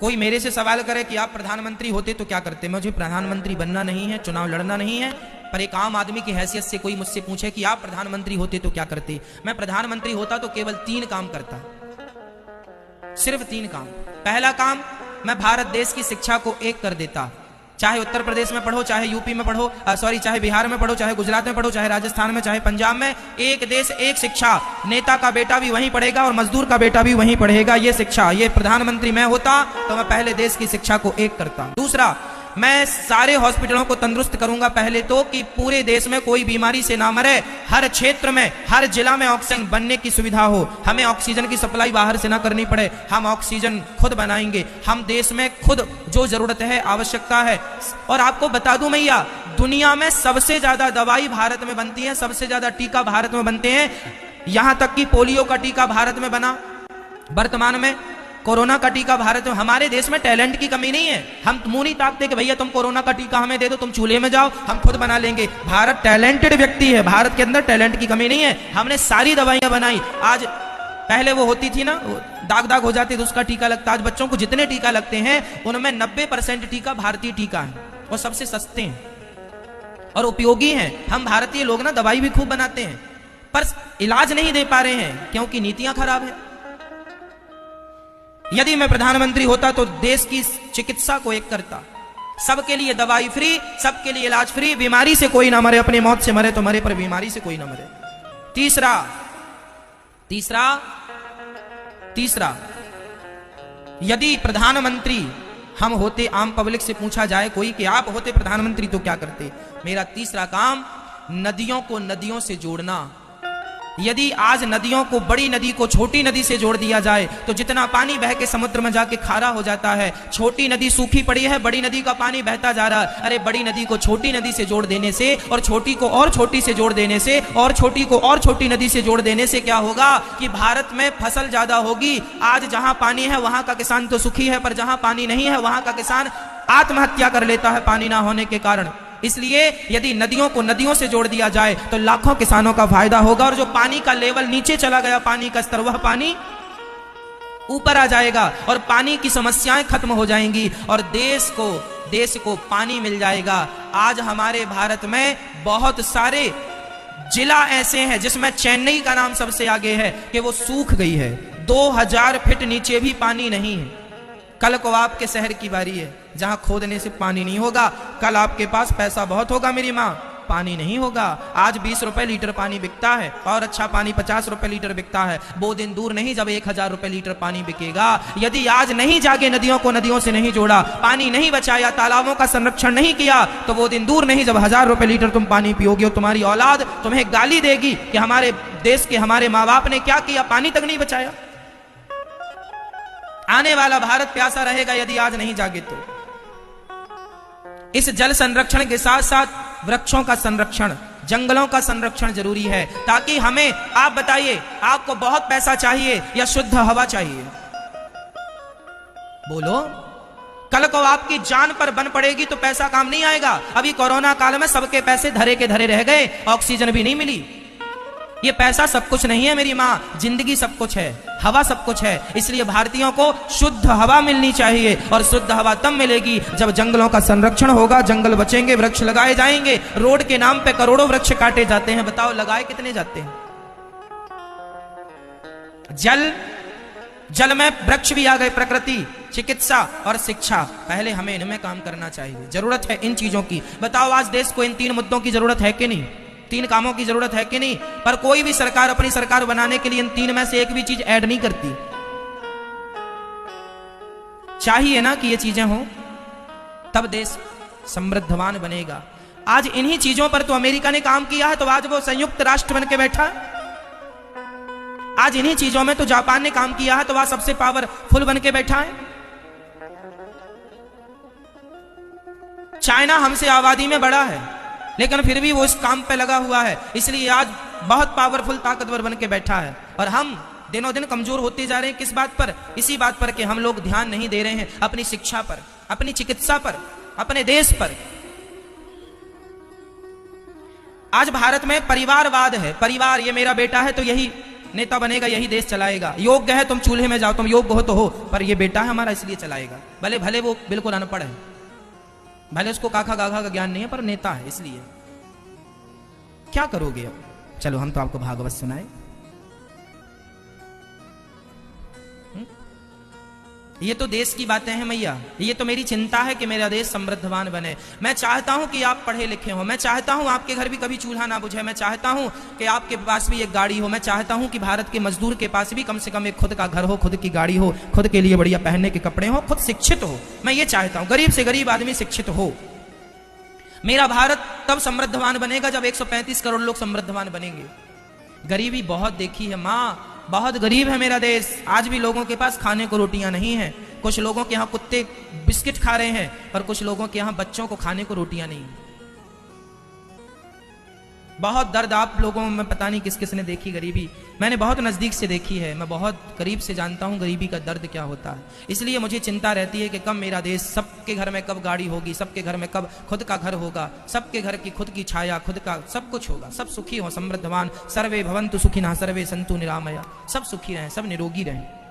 कोई मेरे से सवाल करे कि आप प्रधानमंत्री होते तो क्या करते, मुझे प्रधानमंत्री बनना नहीं है, चुनाव लड़ना नहीं है, पर एक आम आदमी की हैसियत से कोई मुझसे पूछे कि आप प्रधानमंत्री होते तो क्या करते, मैं प्रधानमंत्री होता तो केवल 3 काम करता, सिर्फ 3 काम। पहला काम, मैं भारत देश की शिक्षा को एक कर देता। चाहे उत्तर प्रदेश में पढ़ो, चाहे यूपी में पढ़ो, चाहे बिहार में पढ़ो, चाहे गुजरात में पढ़ो, चाहे राजस्थान में, चाहे पंजाब में, एक देश एक शिक्षा। नेता का बेटा भी वहीं पढ़ेगा और मजदूर का बेटा भी वहीं पढ़ेगा। ये शिक्षा, ये प्रधानमंत्री मैं होता तो मैं पहले देश की शिक्षा को एक करता। दूसरा, मैं सारे हॉस्पिटलों को तंदुरुस्त करूंगा पहले तो, कि पूरे देश में कोई बीमारी से ना मरे। हर क्षेत्र में, हर जिला में ऑक्सीजन बनने की सुविधा हो, हमें ऑक्सीजन की सप्लाई बाहर से ना करनी पड़े, हम ऑक्सीजन खुद बनाएंगे। हम देश में खुद जो जरूरत है, आवश्यकता है। और आपको बता दूं भैया, दुनिया में सबसे ज्यादा दवाई भारत में बनती है, सबसे ज्यादा टीका भारत में बनते हैं। यहां तक कि पोलियो का टीका भारत में बना, वर्तमान में कोरोना का टीका भारत में। हमारे देश में टैलेंट की कमी नहीं है, हम मुंह नहीं ताकते कि भैया तुम कोरोना का टीका हमें दे दो, तुम चूल्हे में जाओ, हम खुद बना लेंगे। भारत टैलेंटेड व्यक्ति है, भारत के अंदर टैलेंट की कमी नहीं है। हमने सारी दवाइयां बनाई। आज पहले वो होती थी ना, दाग दाग हो जाती तो उसका टीका लगता। आज बच्चों को जितने टीका लगते हैं उनमें 90% टीका भारतीय टीका है और सबसे सस्ते हैं और उपयोगी हैं। हम भारतीय लोग ना दवाई भी खूब बनाते हैं पर इलाज नहीं दे पा रहे हैं क्योंकि नीतियां खराब हैं। यदि मैं प्रधानमंत्री होता तो देश की चिकित्सा को एक करता, सबके लिए दवाई फ्री, सबके लिए इलाज फ्री, बीमारी से कोई ना मरे, अपनी मौत से मरे तो मरे पर बीमारी से कोई ना मरे। तीसरा, यदि प्रधानमंत्री हम होते, आम पब्लिक से पूछा जाए कोई कि आप होते प्रधानमंत्री तो क्या करते, मेरा तीसरा काम नदियों को नदियों से जोड़ना। यदि आज नदियों को, बड़ी नदी को छोटी नदी से जोड़ दिया जाए तो जितना पानी बह के समुद्र में जाके खारा हो जाता है। छोटी नदी सूखी पड़ी है, बड़ी नदी का पानी बहता जा रहा है। अरे बड़ी नदी को छोटी नदी से जोड़ देने से, और छोटी को और छोटी से जोड़ देने से, और छोटी को और छोटी नदी से जोड़ देने से क्या होगा कि भारत में फसल ज्यादा होगी। आज जहां पानी है वहां का किसान तो सुखी है, पर जहां पानी नहीं है वहां का किसान आत्महत्या कर लेता है पानी ना होने के कारण। इसलिए यदि नदियों को नदियों से जोड़ दिया जाए तो लाखों किसानों का फायदा होगा और जो पानी का लेवल नीचे चला गया, पानी का स्तर, वह पानी ऊपर आ जाएगा और पानी की समस्याएं खत्म हो जाएंगी और देश को पानी मिल जाएगा। आज हमारे भारत में बहुत सारे जिला ऐसे हैं जिसमें चेन्नई का नाम सबसे आगे है कि वो सूख गई है, 2000 फीट नीचे भी पानी नहीं है। कल को आपके शहर की बारी है जहां खोदने से पानी नहीं होगा। कल आपके पास पैसा बहुत होगा मेरी माँ, पानी नहीं होगा। आज 20 रुपए लीटर पानी बिकता है और अच्छा पानी 50 रुपए लीटर बिकता है। वो दिन दूर नहीं जब 1000 रुपए लीटर पानी बिकेगा। यदि आज नहीं जागे, नदियों को नदियों से नहीं जोड़ा, पानी नहीं बचाया, तालाबों का संरक्षण नहीं किया, तो वो दिन दूर नहीं जब 1000 रुपए लीटर तुम पानी पियोगे और तुम्हारी औलाद तुम्हें गाली देगी कि हमारे देश के हमारे माँ बाप ने क्या किया, पानी तक नहीं बचाया। आने वाला भारत प्यासा रहेगा यदि आज नहीं जागे तो। इस जल संरक्षण के साथ साथ वृक्षों का संरक्षण, जंगलों का संरक्षण जरूरी है ताकि हमें, आप बताइए, आपको बहुत पैसा चाहिए या शुद्ध हवा चाहिए? बोलो। कल को आपकी जान पर बन पड़ेगी तो पैसा काम नहीं आएगा। अभी कोरोना काल में सबके पैसे धरे के धरे रह गए, ऑक्सीजन भी नहीं मिली। ये पैसा सब कुछ नहीं है मेरी माँ, जिंदगी सब कुछ है, हवा सब कुछ है। इसलिए भारतीयों को शुद्ध हवा मिलनी चाहिए और शुद्ध हवा तब मिलेगी जब जंगलों का संरक्षण होगा, जंगल बचेंगे, वृक्ष लगाए जाएंगे। रोड के नाम पे करोड़ों वृक्ष काटे जाते हैं, बताओ लगाए कितने जाते हैं? जल में वृक्ष भी आ गए, प्रकृति, चिकित्सा और शिक्षा। पहले हमें इनमें काम करना चाहिए, जरूरत है इन चीजों की। बताओ आज देश को इन 3 मुद्दों की जरूरत है कि नहीं? 3 कामों की जरूरत है कि नहीं? पर कोई भी सरकार अपनी सरकार बनाने के लिए इन 3 में से एक भी चीज ऐड नहीं करती। चाहिए ना कि ये चीजें हों, तब देश समृद्धवान बनेगा। आज इन्हीं चीजों पर तो अमेरिका ने काम किया है, तो आज वो संयुक्त राष्ट्र बन के बैठा है। आज इन्हीं चीजों में तो जापान ने काम किया है, तो वह सबसे पावरफुल बन के बैठा है। चाइना हमसे आबादी में बड़ा है लेकिन फिर भी वो इस काम पे लगा हुआ है, इसलिए आज बहुत पावरफुल, ताकतवर बन के बैठा है। और हम दिनों दिन कमजोर होते जा रहे हैं। किस बात पर? इसी बात पर कि हम लोग ध्यान नहीं दे रहे हैं अपनी शिक्षा पर, अपनी चिकित्सा पर, अपने देश पर। आज भारत में परिवारवाद है, परिवार, ये मेरा बेटा है तो यही नेता बनेगा यही देश चलाएगा, योग्य है तुम चूल्हे में जाओ, तुम योग्य हो तो हो, पर ये बेटा है हमारा इसलिए चलाएगा। भले भले वो बिल्कुल अनपढ़ है, भले उसको काखा गाघा का ज्ञान नहीं है, पर नेता है इसलिए। क्या करोगे अब? चलो हम तो आपको भागवत सुनाए। ये तो देश की बातें हैं मैया, ये तो मेरी चिंता है कि मेरा देश समृद्धवान बने। मैं चाहता हूं कि आप पढ़े लिखे हो, मैं चाहता हूं आपके घर भी कभी चूल्हा ना बुझे, मैं चाहता हूं कि आपके पास भी एक गाड़ी हो, मैं चाहता हूं कि भारत के मजदूर के पास भी कम से कम एक खुद का घर हो, खुद की गाड़ी हो, खुद के लिए बढ़िया पहनने के कपड़े हो, खुद शिक्षित हो। मैं ये चाहता हूं गरीब से गरीब आदमी शिक्षित हो। मेरा भारत तब समृद्धवान बनेगा जब 135 करोड़ लोग समृद्धवान बनेंगे। गरीबी बहुत देखी है माँ, बहुत गरीब है मेरा देश। आज भी लोगों के पास खाने को रोटियां नहीं है। कुछ लोगों के यहाँ कुत्ते बिस्किट खा रहे हैं, पर कुछ लोगों के यहाँ बच्चों को खाने को रोटियां नहीं है। बहुत दर्द आप लोगों में पता नहीं किस किस ने देखी गरीबी। मैंने बहुत नजदीक से देखी है, मैं बहुत करीब से जानता हूं गरीबी का दर्द क्या होता है। इसलिए मुझे चिंता रहती है कि कब मेरा देश, सबके घर में कब गाड़ी होगी, सबके घर में कब खुद का घर होगा, सबके घर की खुद की छाया, खुद का सब कुछ होगा, सब सुखी हो, समृद्धवान। सर्वे भवन्तु सुखिनः सर्वे सन्तु निरामया, सब सुखी रहें, सब निरोगी रहें।